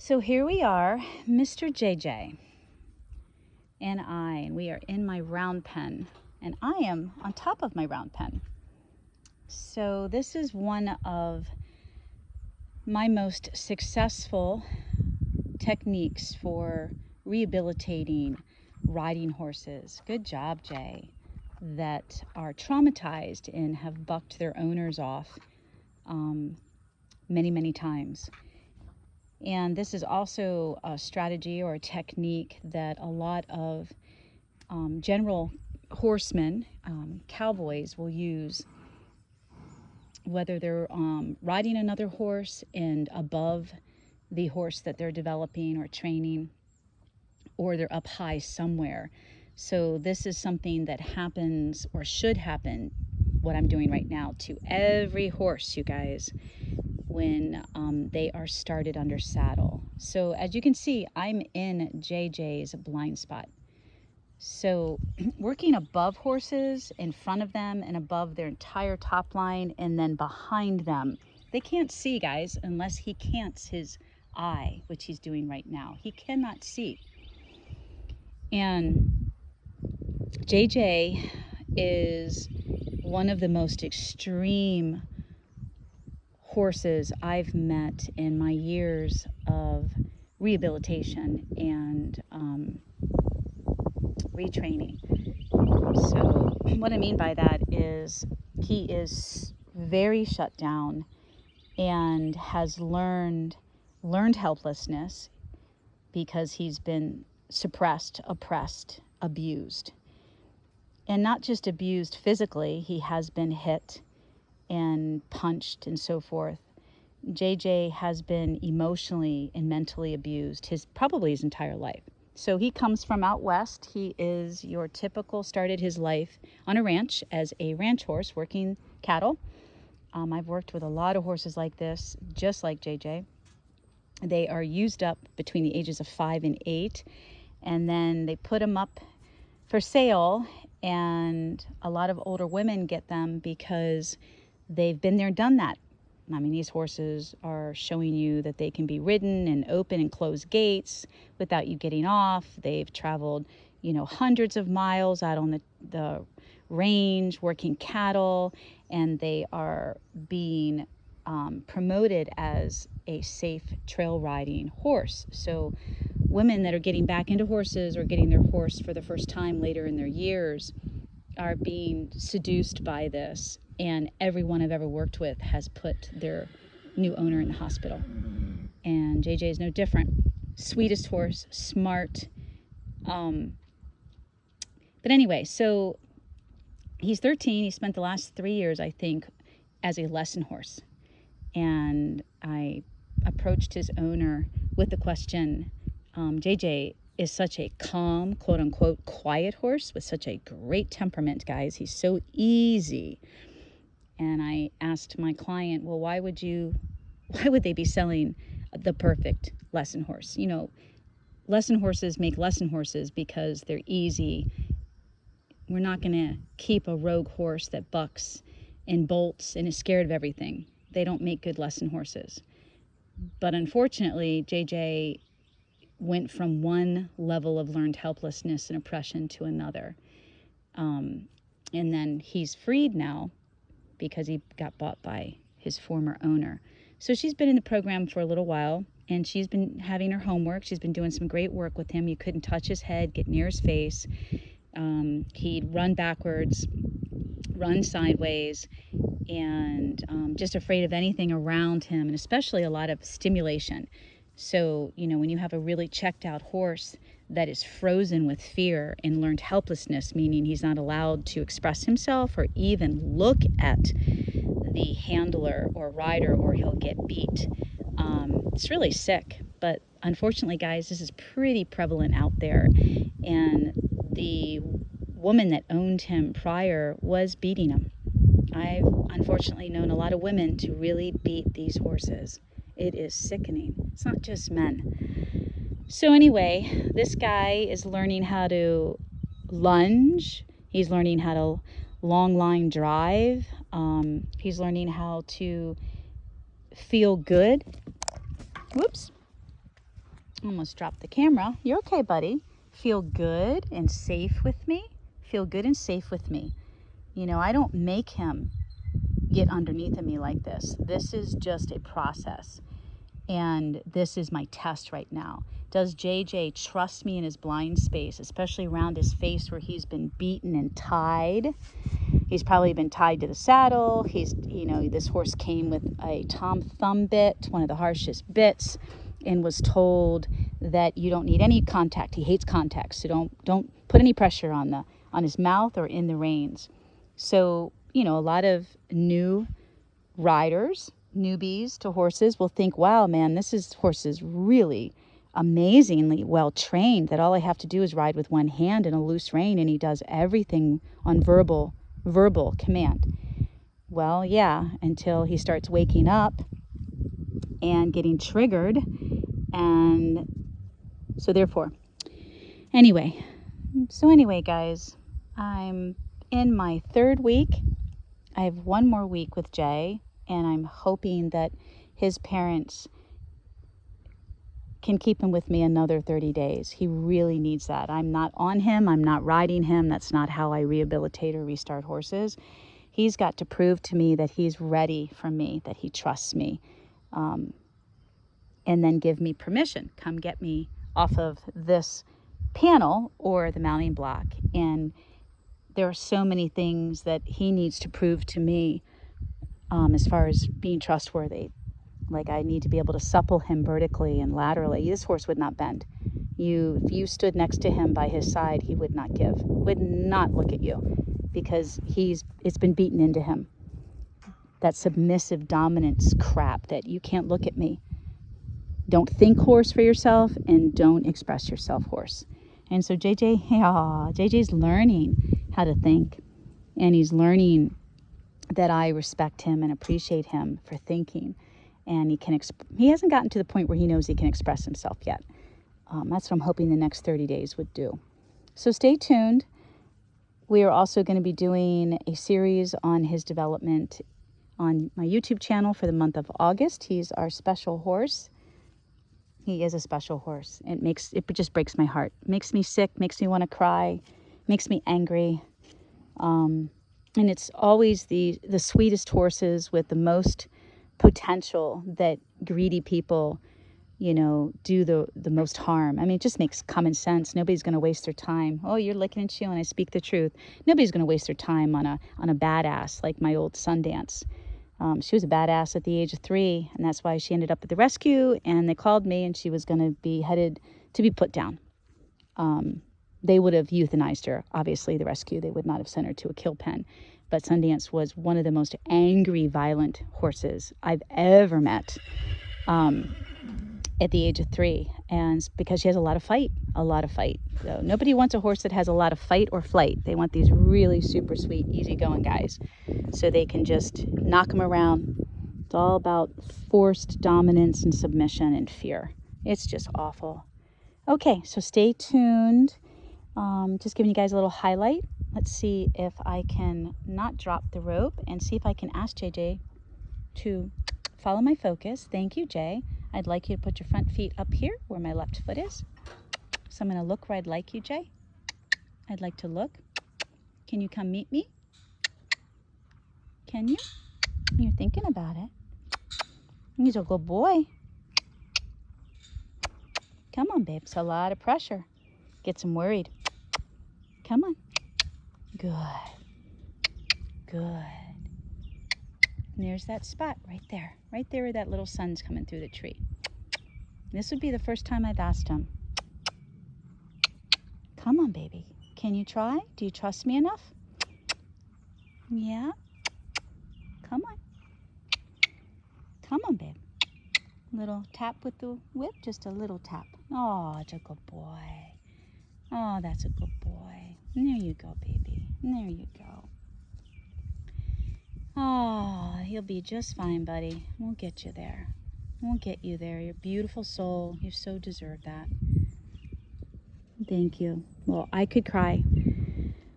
So here we are, Mr. JJ and we are in my round pen, and I am on top of my round pen. So this is one of my most successful techniques for rehabilitating riding horses. Good job, Jay, that are traumatized and have bucked their owners off many, many times. And this is also a strategy or a technique that a lot of general horsemen, cowboys, will use, whether they're riding another horse and above the horse that they're developing or training, or they're up high somewhere. So this is something that happens, or should happen, what I'm doing right now, to every horse, you guys, when they are started under saddle. So as you can see, I'm in JJ's blind spot. So working above horses, in front of them and above their entire top line, and then behind them. They can't see, guys, unless he cants his eye, which he's doing right now. He cannot see. And JJ is one of the most extreme horses I've met in my years of rehabilitation and retraining. So what I mean by that is he is very shut down and has learned helplessness because he's been suppressed, oppressed, abused. And not just abused physically, he has been hit and punched and so forth. JJ has been emotionally and mentally abused probably his entire life. So he comes from out west. He is your typical, started his life on a ranch as a ranch horse working cattle. I've worked with a lot of horses like this, just like JJ. They are used up between the ages of 5 and 8, and then they put them up for sale, and a lot of older women get them because they've been there, done that. I mean, these horses are showing you that they can be ridden and open and close gates without you getting off. They've traveled, hundreds of miles out on the range working cattle, and they are being promoted as a safe trail riding horse. So women that are getting back into horses or getting their horse for the first time later in their years are being seduced by this, and everyone I've ever worked with has put their new owner in the hospital. And JJ is no different. Sweetest horse, smart. But anyway, so he's 13. He spent the last 3 years, I think, as a lesson horse. And I approached his owner with the question, JJ is such a calm, quote unquote, quiet horse with such a great temperament, guys. He's so easy. And I asked my client, well, why would they be selling the perfect lesson horse? Lesson horses make lesson horses because they're easy. We're not going to keep a rogue horse that bucks and bolts and is scared of everything. They don't make good lesson horses. But unfortunately, JJ went from one level of learned helplessness and oppression to another. And then he's freed now because he got bought by his former owner. So she's been in the program for a little while, and she's been having her homework. She's been doing some great work with him. You couldn't touch his head, get near his face. He'd run backwards, run sideways, and just afraid of anything around him, and especially a lot of stimulation. So, when you have a really checked out horse that is frozen with fear and learned helplessness, meaning he's not allowed to express himself or even look at the handler or rider, or he'll get beat. It's really sick, but unfortunately, guys, this is pretty prevalent out there. And the woman that owned him prior was beating him. I've unfortunately known a lot of women to really beat these horses. It is sickening. It's not just men. So anyway, this guy is learning how to lunge. He's learning how to long line drive. He's learning how to feel good. Whoops. Almost dropped the camera. You're okay, buddy. Feel good and safe with me. Feel good and safe with me. You know, I don't make him get underneath of me like this. This is just a process. And this is my test right now. Does JJ trust me in his blind space, especially around his face where he's been beaten and tied? He's probably been tied to the saddle. This horse came with a Tom Thumb bit, one of the harshest bits, and was told that you don't need any contact. He hates contact, so don't put any pressure on his mouth or in the reins. So, a lot of new riders, newbies to horses will think, wow, man, horse is really amazingly well trained, that all I have to do is ride with one hand and a loose rein, and he does everything on verbal command. Well, yeah, until he starts waking up and getting triggered. And so anyway, guys, I'm in my third week. I have one more week with Jay, and I'm hoping that his parents can keep him with me another 30 days. He really needs that. I'm not on him. I'm not riding him. That's not how I rehabilitate or restart horses. He's got to prove to me that he's ready for me, that he trusts me, and then give me permission. Come get me off of this panel or the mounting block. And there are so many things that he needs to prove to me as far as being trustworthy. Like, I need to be able to supple him vertically and laterally. This horse would not bend. If you stood next to him by his side, he would not look at you, because it's been beaten into him. That submissive dominance crap that you can't look at me. Don't think horse for yourself, and don't express yourself horse. And so JJ's learning how to think, and he's learning that I respect him and appreciate him for thinking. And he hasn't gotten to the point where he knows he can express himself yet. That's what I'm hoping the next 30 days would do. So stay tuned. We are also going to be doing a series on his development on my YouTube channel for the month of August. He's our special horse. He is a special horse. It just breaks my heart. Makes me sick, makes me want to cry, makes me angry. And it's always the sweetest horses with the most potential that greedy people, do the most harm. I mean, it just makes common sense. Nobody's going to waste their time. Oh, you're licking and chewing. I speak the truth. Nobody's going to waste their time on a badass like my old Sundance. She was a badass at the age of 3, and that's why she ended up at the rescue, and they called me, and she was going to be headed to be put down. They would have euthanized her, obviously, the rescue. They would not have sent her to a kill pen. But Sundance was one of the most angry, violent horses I've ever met at the age of 3. And it's because she has a lot of fight. So nobody wants a horse that has a lot of fight or flight. They want these really super sweet, easygoing guys, so they can just knock them around. It's all about forced dominance and submission and fear. It's just awful. Okay, so stay tuned. Just giving you guys a little highlight. Let's see if I can not drop the rope, and see if I can ask JJ to follow my focus. Thank you, Jay. I'd like you to put your front feet up here where my left foot is. So I'm going to look where I'd like you, Jay. I'd like to look. Can you come meet me? Can you? You're thinking about it. He's a good boy. Come on, babe. It's a lot of pressure. Gets him worried. Come on. Good. And there's that spot right there where that little sun's coming through the tree. This would be the first time I've asked him. Come on, baby. Can you try? Do you trust me enough? Yeah? Come on, babe. Little tap with the whip, just a little tap. Oh, it's a good boy. Oh, that's a good boy. There you go, baby. There you go. Oh, he'll be just fine, buddy. We'll get you there. We'll get you there. You're a beautiful soul. You so deserve that. Thank you. Well, I could cry.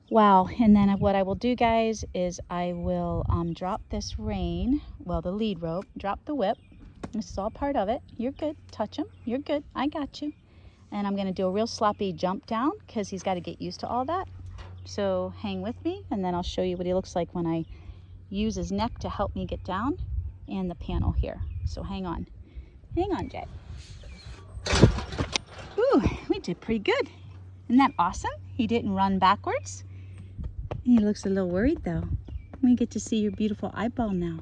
Wow. And then what I will do, guys, is I will drop this rein, well, the lead rope, drop the whip. This is all part of it. You're good. Touch him. You're good. I got you. And I'm going to do a real sloppy jump down because he's got to get used to all that. So hang with me, and then I'll show you what he looks like when I use his neck to help me get down and the panel here. So hang on. Hang on, Jay. Ooh, we did pretty good. Isn't that awesome? He didn't run backwards. He looks a little worried though. We get to see your beautiful eyeball now.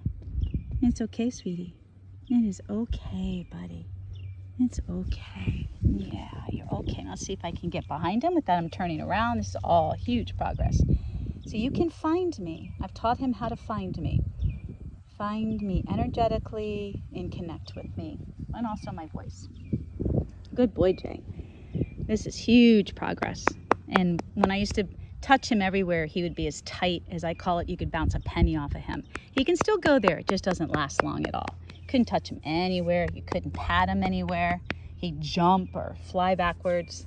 It's okay, sweetie. It is okay, buddy. It's okay. Yeah, you're okay. Now let's see if I can get behind him without him turning around. This is all huge progress. So you can find me. I've taught him how to find me. Find me energetically and connect with me. And also my voice. Good boy, Jay. This is huge progress. And when I used to touch him everywhere, he would be as tight as I call it. You could bounce a penny off of him. He can still go there. It just doesn't last long at all. Couldn't touch him anywhere. You couldn't pat him anywhere. He'd jump or fly backwards.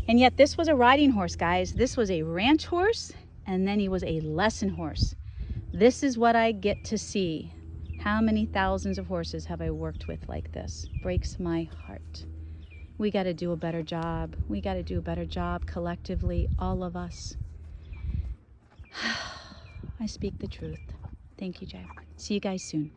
And yet this was a riding horse, guys. This was a ranch horse, and then he was a lesson horse. This is what I get to see. How many thousands of horses have I worked with like this? Breaks my heart. We got to do a better job. We got to do a better job collectively, all of us. I speak the truth. Thank you, Jay. See you guys soon.